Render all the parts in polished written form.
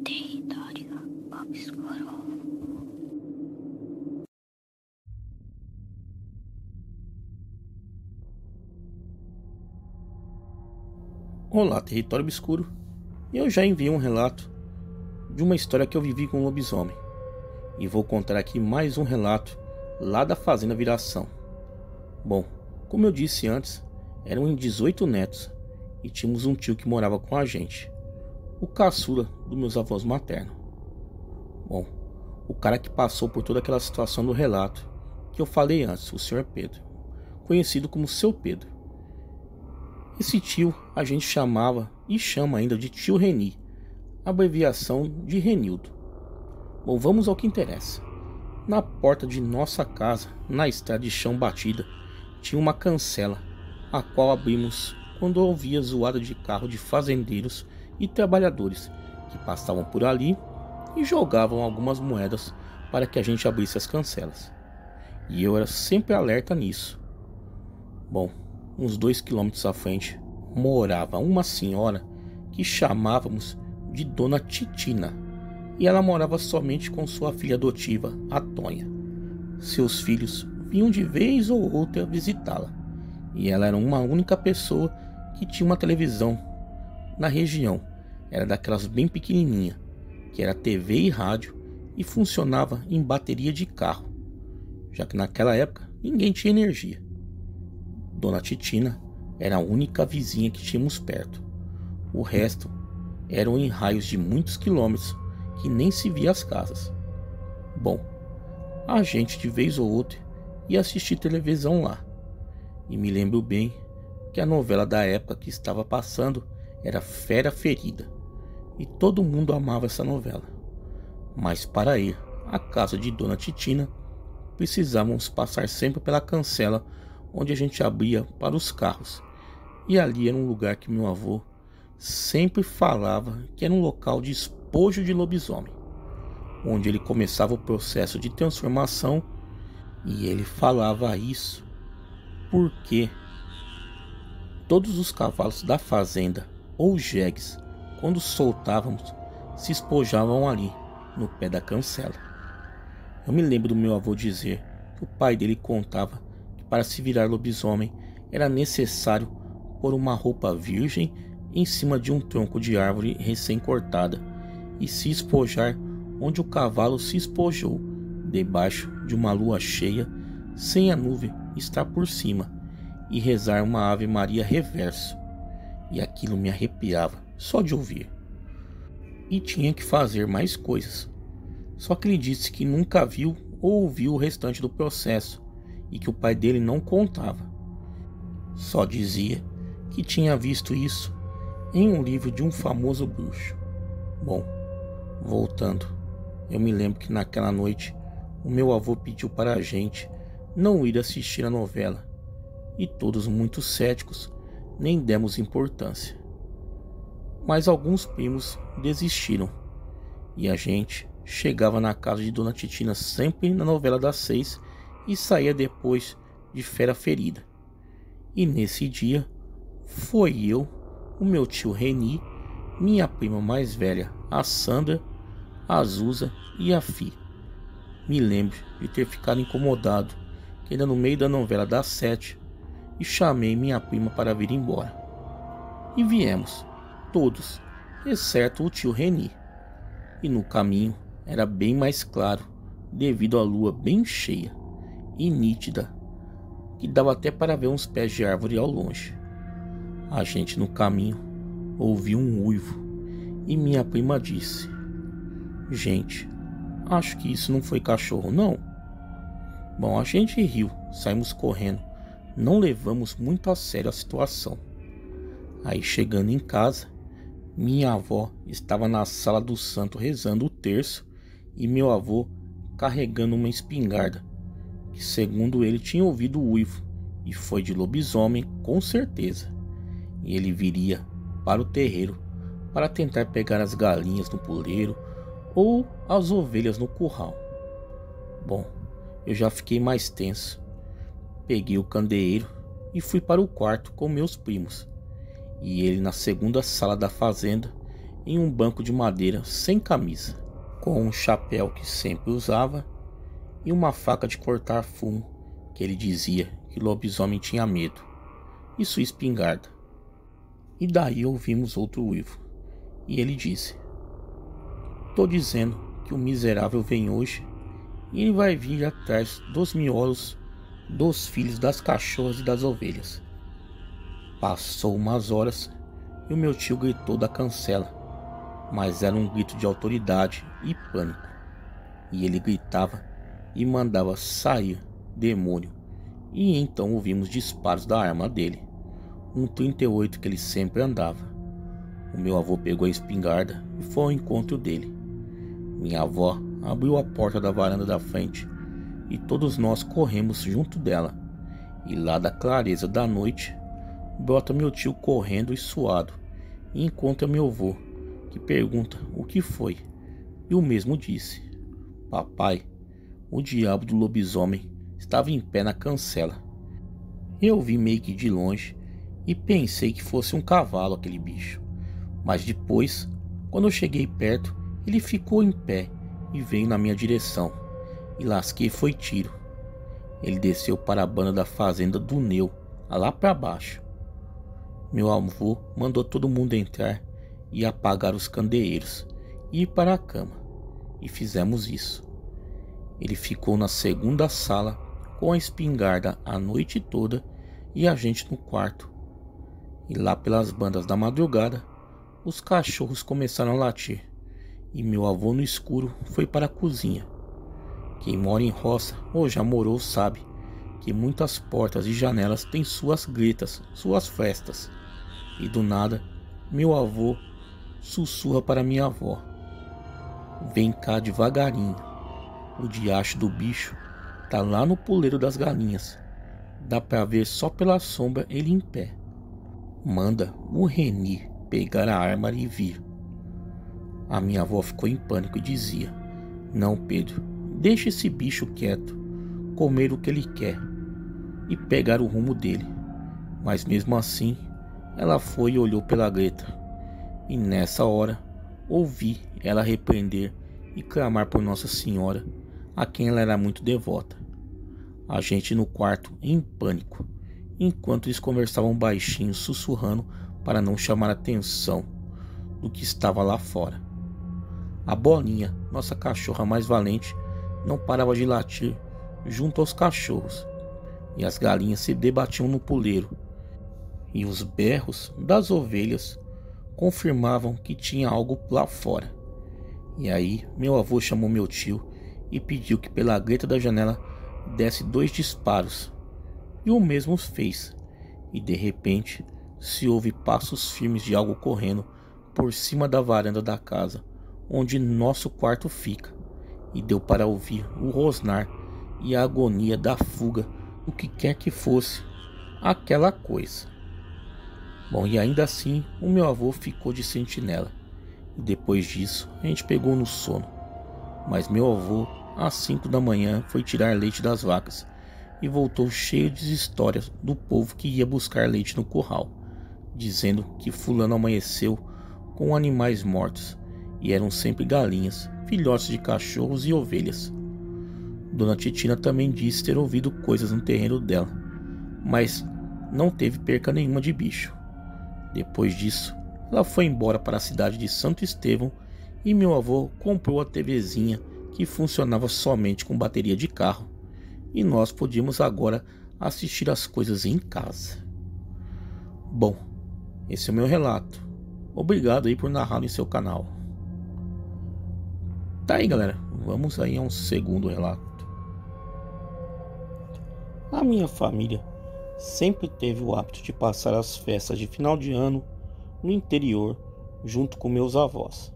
Território obscuro. Olá, Território Obscuro. Eu já enviei um relato de uma história que eu vivi com um lobisomem. E vou contar aqui mais um relato lá da Fazenda Viração. Bom, como eu disse antes, eram em 18 netos e tínhamos um tio que morava com a gente, o caçula dos meus avós maternos. Bom, o cara que passou por toda aquela situação do relato que eu falei antes, o Sr. Pedro, conhecido como Seu Pedro. Esse tio a gente chamava e chama ainda de tio Reni, abreviação de Renildo. Bom, vamos ao que interessa. Na porta de nossa casa, na estrada de chão batida, tinha uma cancela, a qual abrimos quando ouvia zoada de carro de fazendeiros e trabalhadores que passavam por ali e jogavam algumas moedas para que a gente abrisse as cancelas. E eu era sempre alerta nisso. Bom, uns 2 quilômetros à frente, morava uma senhora que chamávamos de Dona Titina, e ela morava somente com sua filha adotiva, a Tonha. Seus filhos vinham de vez ou outra visitá-la, e ela era uma única pessoa que tinha uma televisão na região. Era daquelas bem pequenininha, que era TV e rádio, e funcionava em bateria de carro, já que naquela época ninguém tinha energia. Dona Titina era a única vizinha que tínhamos perto. O resto eram em raios de muitos quilômetros que nem se via as casas. Bom, a gente de vez ou outra ia assistir televisão lá. E me lembro bem que a novela da época que estava passando era Fera Ferida. E todo mundo amava essa novela. Mas para ir à casa de Dona Titina, precisávamos passar sempre pela cancela onde a gente abria para os carros, e ali era um lugar que meu avô sempre falava que era um local de espojo de lobisomem, onde ele começava o processo de transformação. E ele falava isso porque todos os cavalos da fazenda ou jegues, quando soltávamos, se espojavam ali no pé da cancela. Eu me lembro do meu avô dizer que o pai dele contava para se virar lobisomem era necessário pôr uma roupa virgem em cima de um tronco de árvore recém-cortada e se espojar onde o cavalo se espojou, debaixo de uma lua cheia, sem a nuvem estar por cima, e rezar uma Ave Maria reverso. E aquilo me arrepiava só de ouvir. E tinha que fazer mais coisas. Só que ele disse que nunca viu ou ouviu o restante do processo, e que o pai dele não contava. Só dizia que tinha visto isso em um livro de um famoso bruxo. Bom, voltando, eu me lembro que naquela noite o meu avô pediu para a gente não ir assistir a novela, e todos muito céticos nem demos importância. Mas alguns primos desistiram, e a gente chegava na casa de Dona Titina sempre na novela das 6 e saía depois de Fera Ferida. E nesse dia foi eu, o meu tio Reni, minha prima mais velha, a Sandra, a Azusa e a Fi. Me lembro de ter ficado incomodado, que ainda no meio da novela das 7, e chamei minha prima para vir embora. E viemos, todos, exceto o tio Reni. E no caminho era bem mais claro, devido à lua bem cheia e nítida, que dava até para ver uns pés de árvore ao longe. A gente no caminho ouviu um uivo e minha prima disse: "Gente, acho que isso não foi cachorro, não." Bom, a gente riu, saímos correndo, não levamos muito a sério a situação. Aí chegando em casa, minha avó estava na sala do santo rezando o terço e meu avô carregando uma espingarda, que segundo ele tinha ouvido o uivo e foi de lobisomem com certeza, e ele viria para o terreiro para tentar pegar as galinhas no puleiro ou as ovelhas no curral. Bom, eu já fiquei mais tenso. Peguei o candeeiro e fui para o quarto com meus primos, e ele na segunda sala da fazenda, em um banco de madeira sem camisa, com um chapéu que sempre usava e uma faca de cortar fumo que ele dizia que o lobisomem tinha medo, e sua espingarda. E daí ouvimos outro uivo, e ele disse: "Tô dizendo que o miserável vem hoje e ele vai vir atrás dos miolos dos filhos das cachorras e das ovelhas." Passou umas horas e o meu tio gritou da cancela, mas era um grito de autoridade e pânico. E ele gritava e mandava sair, demônio. E então ouvimos disparos da arma dele, um 38 que ele sempre andava. O meu avô pegou a espingarda e foi ao encontro dele. Minha avó abriu a porta da varanda da frente e todos nós corremos junto dela. E lá da clareza da noite brota meu tio correndo e suado, e encontra meu avô, que pergunta o que foi, e o mesmo disse: "Papai, o diabo do lobisomem estava em pé na cancela." Eu vi meio que de longe e pensei que fosse um cavalo aquele bicho, mas depois, quando eu cheguei perto, ele ficou em pé e veio na minha direção, e lasquei foi tiro. Ele desceu para a banda da fazenda do Neu, lá para baixo. Meu avô mandou todo mundo entrar e apagar os candeeiros e ir para a cama, e fizemos isso. Ele ficou na segunda sala com a espingarda a noite toda e a gente no quarto. E lá pelas bandas da madrugada, os cachorros começaram a latir, e meu avô no escuro foi para a cozinha. Quem mora em roça ou já morou sabe que muitas portas e janelas têm suas gretas, suas frestas. E do nada, meu avô sussurra para minha avó: "Vem cá devagarinho. O diacho do bicho tá lá no puleiro das galinhas. Dá pra ver só pela sombra ele em pé. Manda o Reni pegar a arma e vir." A minha avó ficou em pânico e dizia: "Não, Pedro, deixa esse bicho quieto, comer o que ele quer e pegar o rumo dele." Mas mesmo assim, ela foi e olhou pela greta, e nessa hora ouvi ela repreender e clamar por Nossa Senhora, a quem ela era muito devota. A gente no quarto em pânico, enquanto eles conversavam baixinho, sussurrando para não chamar a atenção do que estava lá fora. A Bolinha, nossa cachorra mais valente, não parava de latir junto aos cachorros, e as galinhas se debatiam no puleiro, e os berros das ovelhas confirmavam que tinha algo lá fora. E aí meu avô chamou meu tio e pediu que pela greta da janela desse 2 disparos, e o mesmo fez, e de repente se ouve passos firmes de algo correndo por cima da varanda da casa onde nosso quarto fica, e deu para ouvir o rosnar e a agonia da fuga do que quer que fosse aquela coisa. Bom, e ainda assim o meu avô ficou de sentinela, e depois disso a gente pegou no sono. Mas meu avô às 5 da manhã foi tirar leite das vacas e voltou cheio de histórias do povo que ia buscar leite no curral, dizendo que fulano amanheceu com animais mortos, e eram sempre galinhas, filhotes de cachorros e ovelhas. Dona Titina também disse ter ouvido coisas no terreno dela, mas não teve perca nenhuma de bicho. Depois disso, ela foi embora para a cidade de Santo Estevão, e meu avô comprou a TVzinha que funcionava somente com bateria de carro, e nós podíamos agora assistir as coisas em casa. Bom, esse é o meu relato. Obrigado aí por narrar em seu canal. Tá aí, galera, vamos aí a um segundo relato. A minha família sempre teve o hábito de passar as festas de final de ano no interior junto com meus avós,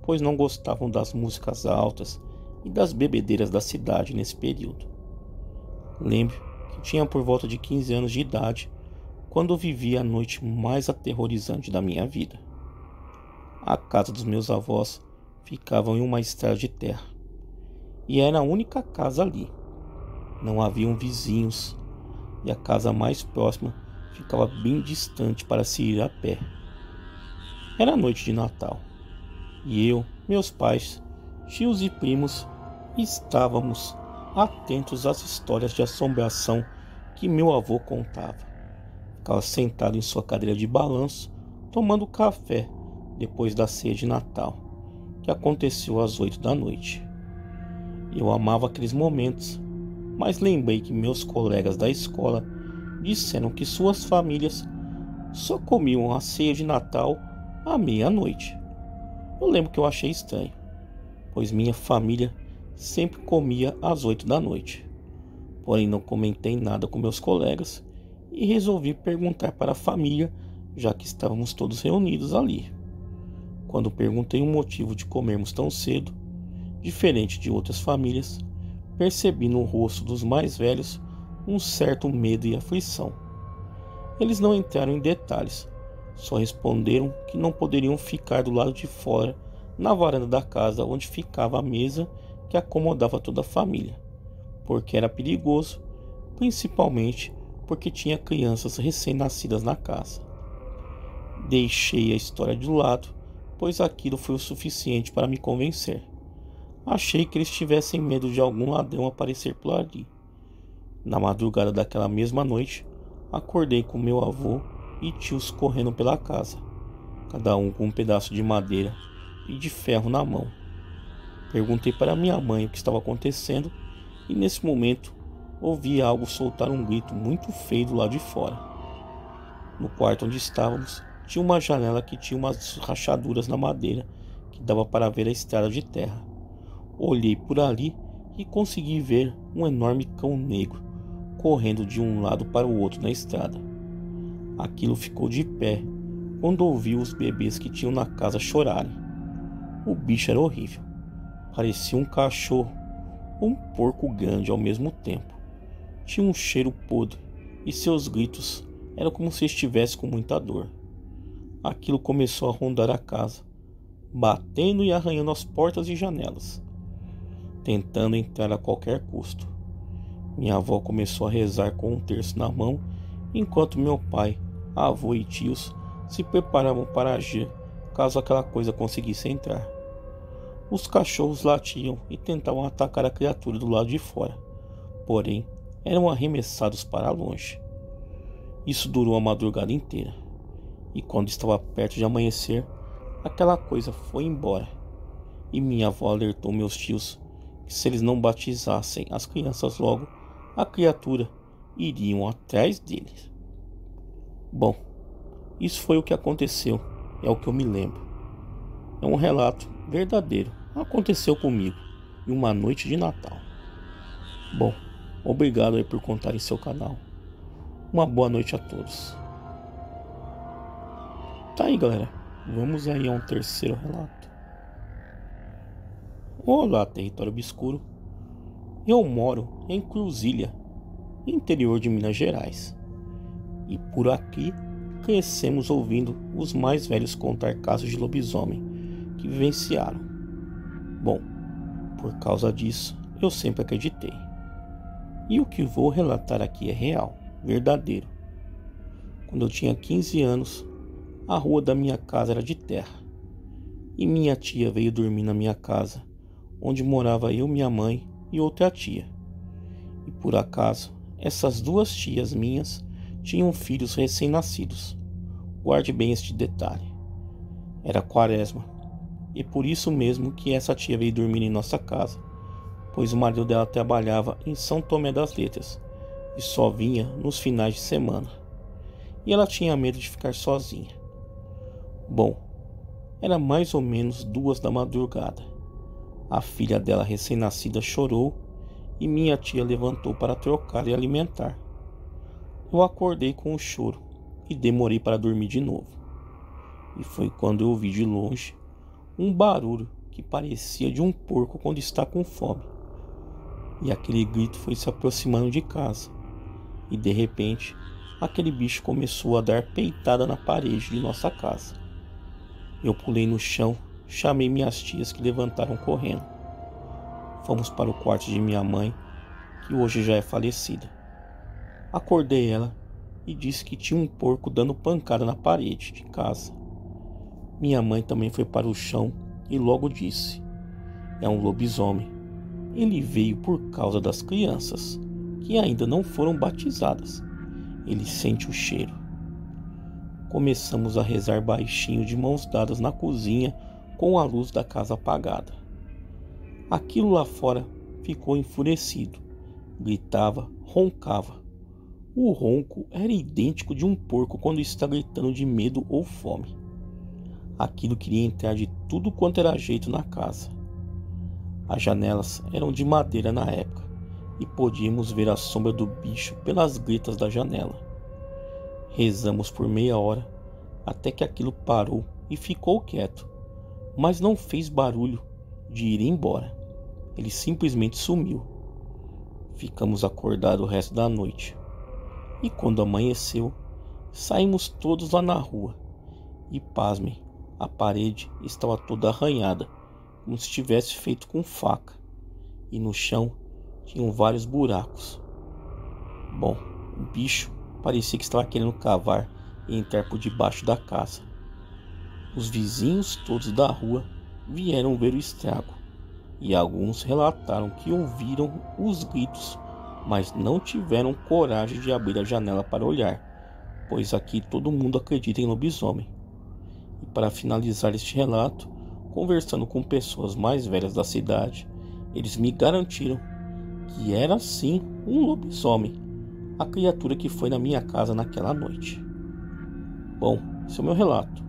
pois não gostavam das músicas altas e das bebedeiras da cidade nesse período. Lembro que tinha por volta de 15 anos de idade quando vivi a noite mais aterrorizante da minha vida. A casa dos meus avós ficava em uma estrada de terra, e era a única casa ali. Não haviam vizinhos, e a casa mais próxima ficava bem distante para se ir a pé. Era noite de Natal e eu, meus pais, tios e primos estávamos atentos às histórias de assombração que meu avô contava. Ficava sentado em sua cadeira de balanço, tomando café depois da ceia de Natal, que aconteceu às 8 da noite. Eu amava aqueles momentos, mas lembrei que meus colegas da escola disseram que suas famílias só comiam a ceia de Natal à meia-noite. Eu lembro que eu achei estranho, pois minha família sempre comia às 8 da noite. Porém, não comentei nada com meus colegas e resolvi perguntar para a família, já que estávamos todos reunidos ali. Quando perguntei o motivo de comermos tão cedo, diferente de outras famílias, percebi no rosto dos mais velhos um certo medo e aflição. Eles não entraram em detalhes, só responderam que não poderiam ficar do lado de fora, na varanda da casa onde ficava a mesa que acomodava toda a família, porque era perigoso, principalmente porque tinha crianças recém-nascidas na casa. Deixei a história de lado, pois aquilo foi o suficiente para me convencer. Achei que eles tivessem medo de algum ladrão aparecer por ali. Na madrugada daquela mesma noite, acordei com meu avô e tios correndo pela casa, cada um com um pedaço de madeira e de ferro na mão. Perguntei para minha mãe o que estava acontecendo e nesse momento ouvi algo soltar um grito muito feio do lado de fora. No quarto onde estávamos tinha uma janela que tinha umas rachaduras na madeira que dava para ver a estrada de terra. Olhei por ali e consegui ver um enorme cão negro correndo de um lado para o outro na estrada. Aquilo ficou de pé quando ouvi os bebês que tinham na casa chorarem. O bicho era horrível. Parecia um cachorro ou um porco grande ao mesmo tempo. Tinha um cheiro podre e seus gritos eram como se estivesse com muita dor. Aquilo começou a rondar a casa, batendo e arranhando as portas e janelas, tentando entrar a qualquer custo. Minha avó começou a rezar com um terço na mão, enquanto meu pai, avô e tios se preparavam para agir caso aquela coisa conseguisse entrar. Os cachorros latiam e tentavam atacar a criatura do lado de fora, porém eram arremessados para longe. Isso durou a madrugada inteira, e quando estava perto de amanhecer, aquela coisa foi embora, e minha avó alertou meus tios que se eles não batizassem as crianças logo, a criatura iriam atrás deles. Bom, isso foi o que aconteceu, é o que eu me lembro. É um relato verdadeiro, aconteceu comigo em uma noite de Natal. Bom, obrigado aí por contar em seu canal. Uma boa noite a todos. Tá aí, galera, vamos aí a um terceiro relato. Olá, território obscuro. Eu moro em Cruzília, interior de Minas Gerais. E por aqui crescemos ouvindo os mais velhos contar casos de lobisomem que vivenciaram. Bom, por causa disso, eu sempre acreditei. E o que vou relatar aqui é real, verdadeiro. Quando eu tinha 15 anos, a rua da minha casa era de terra. E minha tia veio dormir na minha casa, onde morava eu, minha mãe e outra tia. E por acaso, essas duas tias minhas tinham filhos recém-nascidos. Guarde bem este detalhe. Era quaresma, e por isso mesmo que essa tia veio dormir em nossa casa, pois o marido dela trabalhava em São Tomé das Letras e só vinha nos finais de semana. E ela tinha medo de ficar sozinha. Bom, era mais ou menos 2 da madrugada. A filha dela recém-nascida chorou e minha tia levantou para trocar e alimentar. Eu acordei com o choro e demorei para dormir de novo. E foi quando eu ouvi de longe um barulho que parecia de um porco quando está com fome. E aquele grito foi se aproximando de casa. E de repente, aquele bicho começou a dar peitada na parede de nossa casa. Eu pulei no chão, chamei minhas tias que levantaram correndo. Fomos para o quarto de minha mãe, que hoje já é falecida. Acordei ela e disse que tinha um porco dando pancada na parede de casa. Minha mãe também foi para o chão e logo disse: é um lobisomem. Ele veio por causa das crianças, que ainda não foram batizadas. Ele sente o cheiro. Começamos a rezar baixinho de mãos dadas na cozinha com a luz da casa apagada. Aquilo lá fora ficou enfurecido. Gritava, roncava. O ronco era idêntico de um porco quando está gritando de medo ou fome. Aquilo queria entrar de tudo quanto era jeito na casa. As janelas eram de madeira na época e podíamos ver a sombra do bicho pelas gretas da janela. Rezamos por meia hora até que aquilo parou e ficou quieto, mas não fez barulho de ir embora. Ele simplesmente sumiu. Ficamos acordados o resto da noite. E quando amanheceu, saímos todos lá na rua. E pasmem, a parede estava toda arranhada, como se tivesse feito com faca. E no chão tinham vários buracos. Bom, o bicho parecia que estava querendo cavar e entrar por debaixo da casa. Os vizinhos todos da rua vieram ver o estrago. E alguns relataram que ouviram os gritos, mas não tiveram coragem de abrir a janela para olhar, pois aqui todo mundo acredita em lobisomem. E para finalizar este relato, conversando com pessoas mais velhas da cidade, eles me garantiram que era sim um lobisomem, a criatura que foi na minha casa naquela noite. Bom, esse é o meu relato.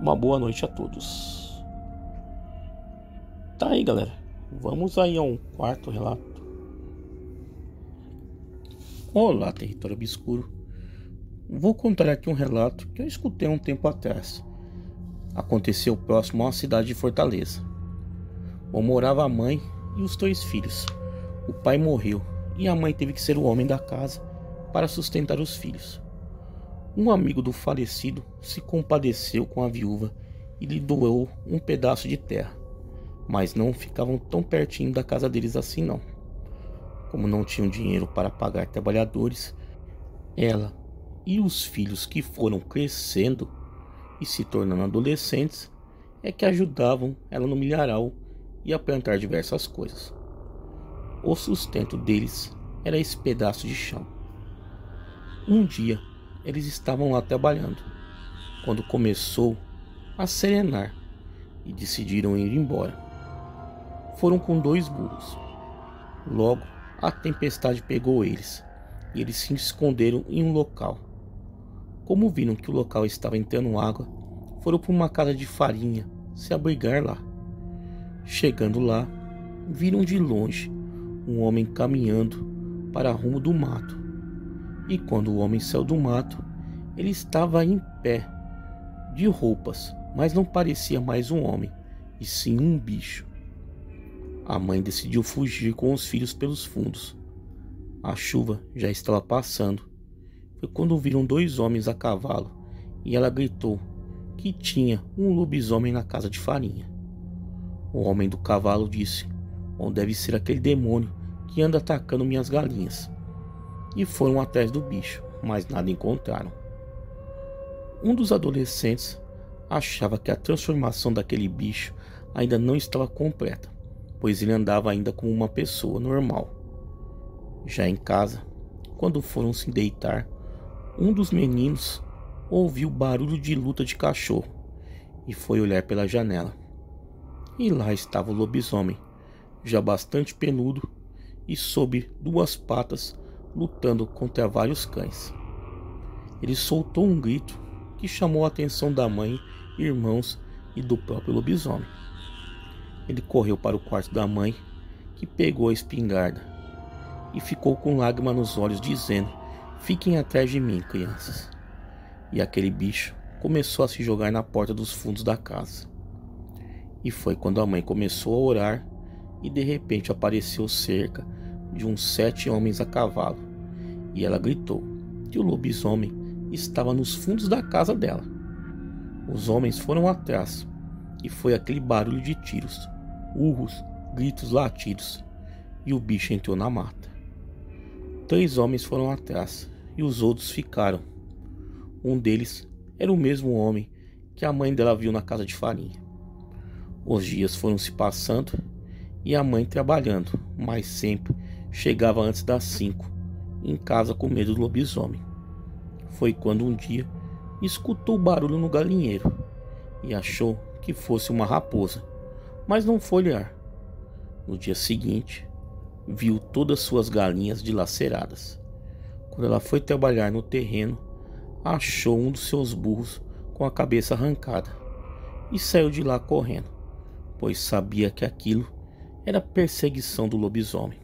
Uma boa noite a todos. Tá aí, galera. Vamos aí a um quarto relato. Olá, território obscuro. Vou contar aqui um relato que eu escutei um tempo atrás. Aconteceu próximo à cidade de Fortaleza. Onde morava a mãe e os 2 filhos. O pai morreu e a mãe teve que ser o homem da casa para sustentar os filhos. Um amigo do falecido se compadeceu com a viúva e lhe doou um pedaço de terra. Mas não ficavam tão pertinho da casa deles assim não. Como não tinham dinheiro para pagar trabalhadores, ela e os filhos que foram crescendo e se tornando adolescentes é que ajudavam ela no milharal e a plantar diversas coisas. O sustento deles era esse pedaço de chão. Um dia eles estavam lá trabalhando, quando começou a serenar e decidiram ir embora. Foram com 2 burros. Logo, a tempestade pegou eles e eles se esconderam em um local. Como viram que o local estava entrando água, foram para uma casa de farinha se abrigar lá. Chegando lá, viram de longe um homem caminhando para rumo do mato. E quando o homem saiu do mato, ele estava em pé, de roupas, mas não parecia mais um homem, e sim um bicho. A mãe decidiu fugir com os filhos pelos fundos. A chuva já estava passando. Foi quando viram 2 homens a cavalo e ela gritou que tinha um lobisomem na casa de farinha. O homem do cavalo disse: onde deve ser aquele demônio que anda atacando minhas galinhas. E foram atrás do bicho, mas nada encontraram. Um dos adolescentes achava que a transformação daquele bicho ainda não estava completa, pois ele andava ainda como uma pessoa normal. Já em casa, quando foram se deitar, um dos meninos ouviu barulho de luta de cachorro e foi olhar pela janela. E lá estava o lobisomem, já bastante peludo e sob 2 patas, lutando contra vários cães. Ele soltou um grito que chamou a atenção da mãe, irmãos e do próprio lobisomem. Ele correu para o quarto da mãe, que pegou a espingarda e ficou com lágrima nos olhos, dizendo: fiquem atrás de mim, crianças. E aquele bicho começou a se jogar na porta dos fundos da casa. E foi quando a mãe começou a orar e de repente apareceu cerca de uns 7 homens a cavalo. E ela gritou que o lobisomem estava nos fundos da casa dela. Os homens foram atrás e foi aquele barulho de tiros, urros, gritos, latidos, e o bicho entrou na mata. 3 homens foram atrás e os outros ficaram. Um deles era o mesmo homem que a mãe dela viu na casa de farinha. Os dias foram se passando e a mãe trabalhando, mas sempre chegava antes das 5 em casa com medo do lobisomem. Foi quando um dia escutou barulho no galinheiro e achou que fosse uma raposa, mas não foi olhar. No dia seguinte, viu todas suas galinhas dilaceradas. Quando ela foi trabalhar no terreno, achou um dos seus burros com a cabeça arrancada e saiu de lá correndo, pois sabia que aquilo era perseguição do lobisomem.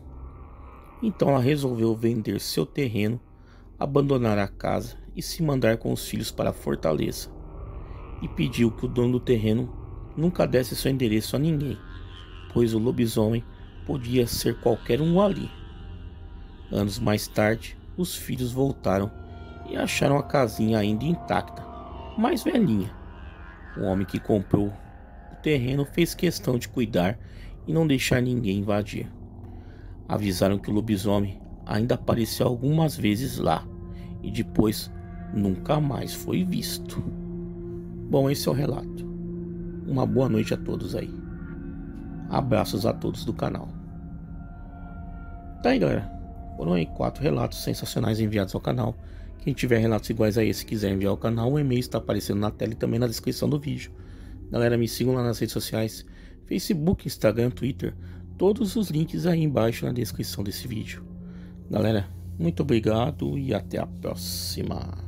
Então ela resolveu vender seu terreno, abandonar a casa e se mandar com os filhos para a fortaleza, e pediu que o dono do terreno nunca desse seu endereço a ninguém, pois o lobisomem podia ser qualquer um ali. Anos mais tarde, os filhos voltaram e acharam a casinha ainda intacta, mas velhinha. O homem que comprou o terreno fez questão de cuidar e não deixar ninguém invadir. Avisaram que o lobisomem ainda apareceu algumas vezes lá e depois nunca mais foi visto. Bom, esse é o relato. Uma boa noite a todos aí. Abraços a todos do canal. Tá aí, galera. Foram aí 4 relatos sensacionais enviados ao canal. Quem tiver relatos iguais a esse e quiser enviar ao canal, o e-mail está aparecendo na tela e também na descrição do vídeo. Galera, me sigam lá nas redes sociais, Facebook, Instagram, Twitter. Todos os links aí embaixo na descrição desse vídeo. Galera, muito obrigado e até a próxima.